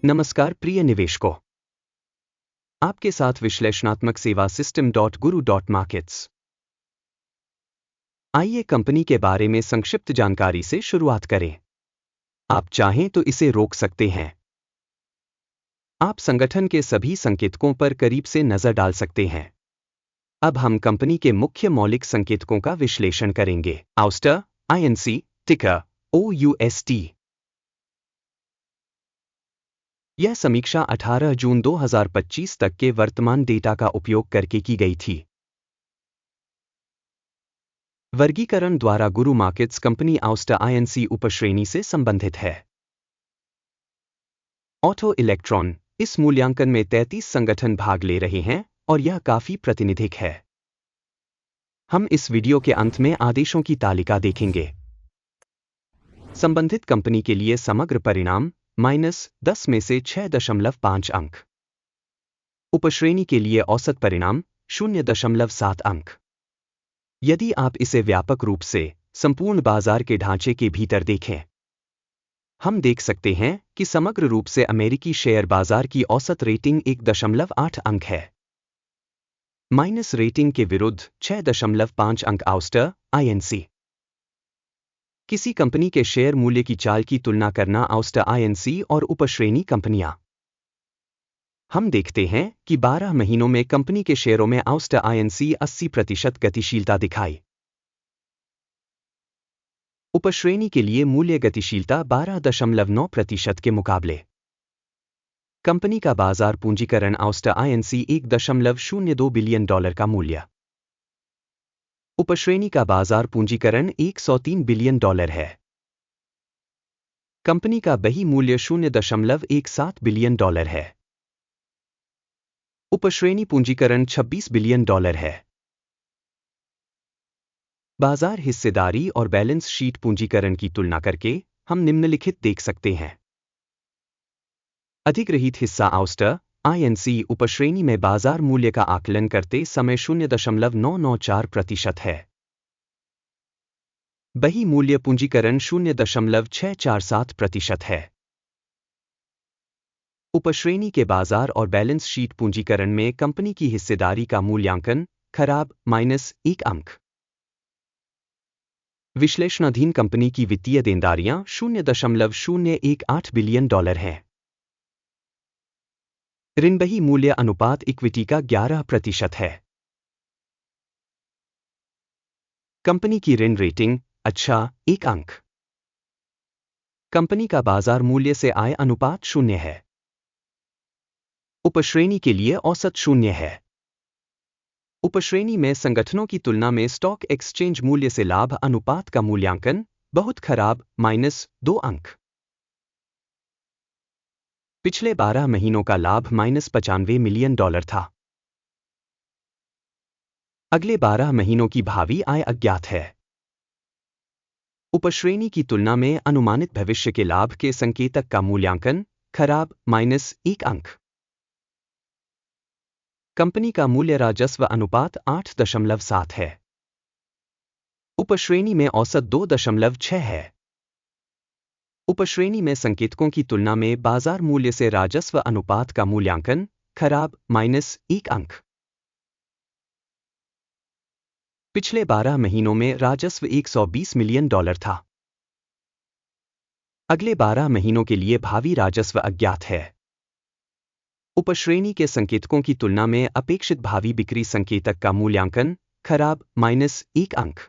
नमस्कार प्रिय निवेशकों, आपके साथ विश्लेषणात्मक सेवा सिस्टम .गुरु मार्केट्स। आइए कंपनी के बारे में संक्षिप्त जानकारी से शुरुआत करें। आप चाहें तो इसे रोक सकते हैं। आप संगठन के सभी संकेतकों पर करीब से नजर डाल सकते हैं। अब हम कंपनी के मुख्य मौलिक संकेतकों का विश्लेषण करेंगे। आउस्टर INC, टिकर OUST। यह समीक्षा 18 जून 2025 तक के वर्तमान डेटा का उपयोग करके की गई थी। वर्गीकरण द्वारा गुरु मार्केट्स कंपनी आउस्टर INC उपश्रेणी से संबंधित है। ऑटो इलेक्ट्रॉन, इस मूल्यांकन में 33 संगठन भाग ले रहे हैं और यह काफी प्रातिनिधिक है। हम इस वीडियो के अंत में आदेशों की तालिका देखेंगे। संबंधित कंपनी के लिए समग्र परिणाम -10 में से 6.5 अंक। उपश्रेणी के लिए औसत परिणाम 0.7 अंक। यदि आप इसे व्यापक रूप से संपूर्ण बाजार के ढांचे के भीतर देखें, हम देख सकते हैं कि समग्र रूप से अमेरिकी शेयर बाजार की औसत रेटिंग 1.8 अंक है। माइनस रेटिंग के विरुद्ध 6.5 अंक आउस्टर INC। किसी कंपनी के शेयर मूल्य की चाल की तुलना करना आउस्टर INC और उपश्रेणी कंपनियां। हम देखते हैं कि 12 महीनों में कंपनी के शेयरों में आउस्टर INC 80% गतिशीलता दिखाई। उपश्रेणी के लिए मूल्य गतिशीलता 12.9% के मुकाबले। कंपनी का बाजार पूंजीकरण आउस्टर INC $1.02 बिलियन का मूल्य। उपश्रेणी का बाजार पूंजीकरण $103 बिलियन है। कंपनी का बही मूल्य $0.17 बिलियन है। उपश्रेणी पूंजीकरण $26 बिलियन है। बाजार हिस्सेदारी और बैलेंस शीट पूंजीकरण की तुलना करके हम निम्नलिखित देख सकते हैं। अधिग्रहित हिस्सा आउस्टर INC उपश्रेणी में बाजार मूल्य का आकलन करते समय 0.994% है। बही मूल्य पूंजीकरण 0.647% है। उपश्रेणी के बाजार और बैलेंस शीट पूंजीकरण में कंपनी की हिस्सेदारी का मूल्यांकन खराब -1 अंक। विश्लेषणाधीन कंपनी की वित्तीय देनदारियां $0.018 बिलियन हैं। ऋण बही मूल्य अनुपात इक्विटी का 11% है। कंपनी की ऋण रेटिंग अच्छा 1 अंक। कंपनी का बाजार मूल्य से आय अनुपात 0 है। उपश्रेणी के लिए औसत 0 है। उपश्रेणी में संगठनों की तुलना में स्टॉक एक्सचेंज मूल्य से लाभ अनुपात का मूल्यांकन बहुत खराब -2 अंक। पिछले 12 महीनों का लाभ -95 मिलियन था। अगले 12 महीनों की भावी आय अज्ञात है। उपश्रेणी की तुलना में अनुमानित भविष्य के लाभ के संकेतक का मूल्यांकन खराब -1 अंक। कंपनी का मूल्य राजस्व अनुपात 8.7 है। उपश्रेणी में औसत 2.6 है। उपश्रेणी में संकेतकों की तुलना में बाजार मूल्य से राजस्व अनुपात का मूल्यांकन खराब -1 अंक। पिछले 12 महीनों में राजस्व $120 मिलियन था। अगले 12 महीनों के लिए भावी राजस्व अज्ञात है। उपश्रेणी के संकेतकों की तुलना में अपेक्षित भावी बिक्री संकेतक का मूल्यांकन खराब -1 अंक।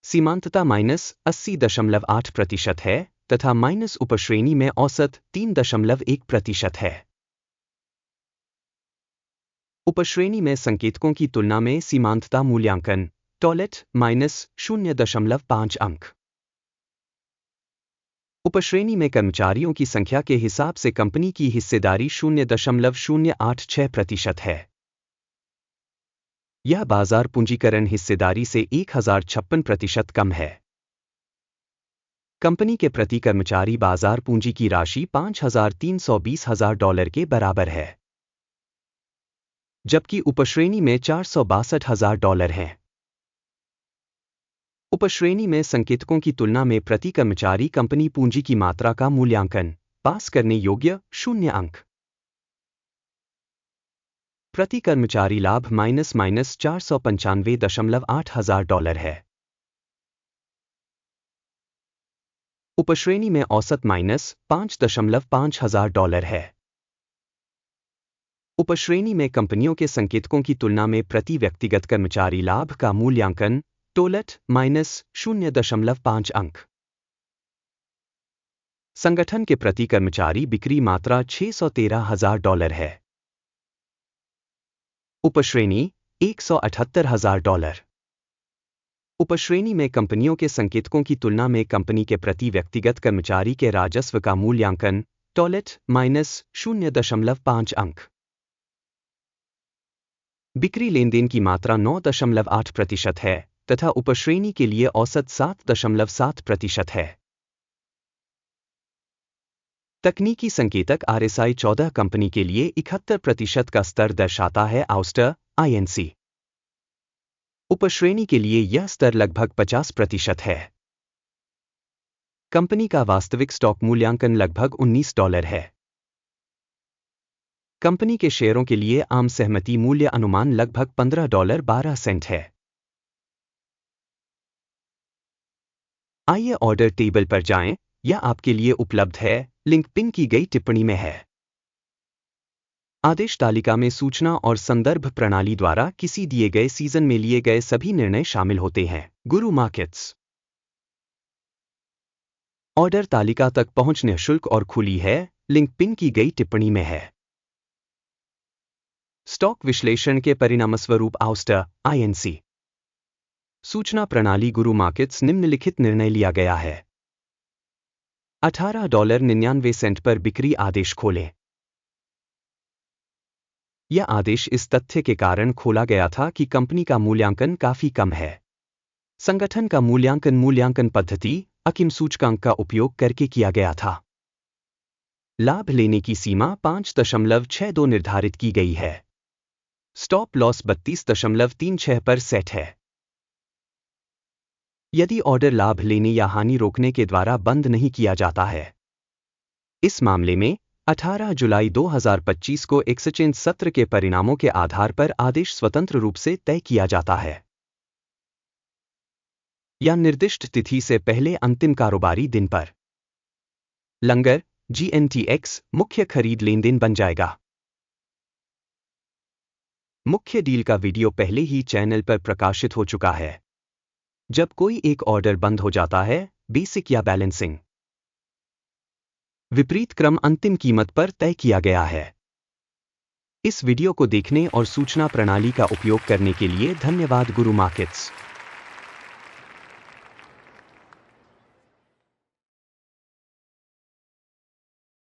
सीमांतता -80.8% है तथा उपश्रेणी में औसत 3.1% है। उपश्रेणी में संकेतकों की तुलना में सीमांतता मूल्यांकन टॉलेट -0.5 अंक। उपश्रेणी में कर्मचारियों की संख्या के हिसाब से कंपनी की हिस्सेदारी 0.086% है। यह बाजार पूंजीकरण हिस्सेदारी से 1056% कम है। कंपनी के प्रति कर्मचारी बाजार पूंजी की राशि $5,320,000 के बराबर है, जबकि उपश्रेणी में $462,000 है। उपश्रेणी में संकेतकों की तुलना में प्रति कर्मचारी कंपनी पूंजी की मात्रा का मूल्यांकन, पास करने योग्य 0 अंक। प्रति कर्मचारी लाभ $495,800 है। उपश्रेणी में औसत $5,500 है। उपश्रेणी में कंपनियों के संकेतकों की तुलना में प्रति व्यक्तिगत कर्मचारी लाभ का मूल्यांकन, टोलेट -0.5 अंक। संगठन के प्रति कर्मचारी बिक्री मात्रा $613,000 है। उपश्रेणी $178,000। उपश्रेणी में कंपनियों के संकेतकों की तुलना में कंपनी के प्रति व्यक्तिगत कर्मचारी के राजस्व का मूल्यांकन, टोलेट -0.5 अंक। बिक्री लेनदेन की मात्रा 9.8% है तथा उपश्रेणी के लिए औसत 7.7% है। तकनीकी संकेतक RSI 14 कंपनी के लिए 71% का स्तर दर्शाता है। आउस्टर INC उपश्रेणी के लिए यह स्तर लगभग 50% है। कंपनी का वास्तविक स्टॉक मूल्यांकन लगभग $19 है। कंपनी के शेयरों के लिए आम सहमति मूल्य अनुमान लगभग $15.12 है। आइए ऑर्डर टेबल पर जाएं, यह आपके लिए उपलब्ध है, लिंक पिन की गई टिप्पणी में है। आदेश तालिका में सूचना और संदर्भ प्रणाली द्वारा किसी दिए गए सीजन में लिए गए सभी निर्णय शामिल होते हैं। गुरु मार्केट्स ऑर्डर तालिका तक पहुंच निःशुल्क और खुली है, लिंक पिन की गई टिप्पणी में है। स्टॉक विश्लेषण के परिणामस्वरूप आउस्टर INC सूचना प्रणाली गुरु मार्केट्स निम्नलिखित निर्णय लिया गया है। $18.99 पर बिक्री आदेश खोलें। यह आदेश इस तथ्य के कारण खोला गया था कि कंपनी का मूल्यांकन काफी कम है। संगठन का मूल्यांकन पद्धति अकिम सूचकांक का उपयोग करके किया गया था। लाभ लेने की सीमा 5.62 निर्धारित की गई है। स्टॉप लॉस 32.36 पर सेट है। यदि ऑर्डर लाभ लेने या हानि रोकने के द्वारा बंद नहीं किया जाता है। इस मामले में 18 जुलाई 2025 को एक्सचेंज सत्र के परिणामों के आधार पर आदेश स्वतंत्र रूप से तय किया जाता है या निर्दिष्ट तिथि से पहले अंतिम कारोबारी दिन पर। लंगर GNTX मुख्य खरीद लेनदेन बन जाएगा। मुख्य डील का वीडियो पहले ही चैनल पर प्रकाशित हो चुका है। जब कोई एक ऑर्डर बंद हो जाता है, बेसिक या बैलेंसिंग विपरीत क्रम अंतिम कीमत पर तय किया गया है। इस वीडियो को देखने और सूचना प्रणाली का उपयोग करने के लिए धन्यवाद। गुरु मार्केट्स।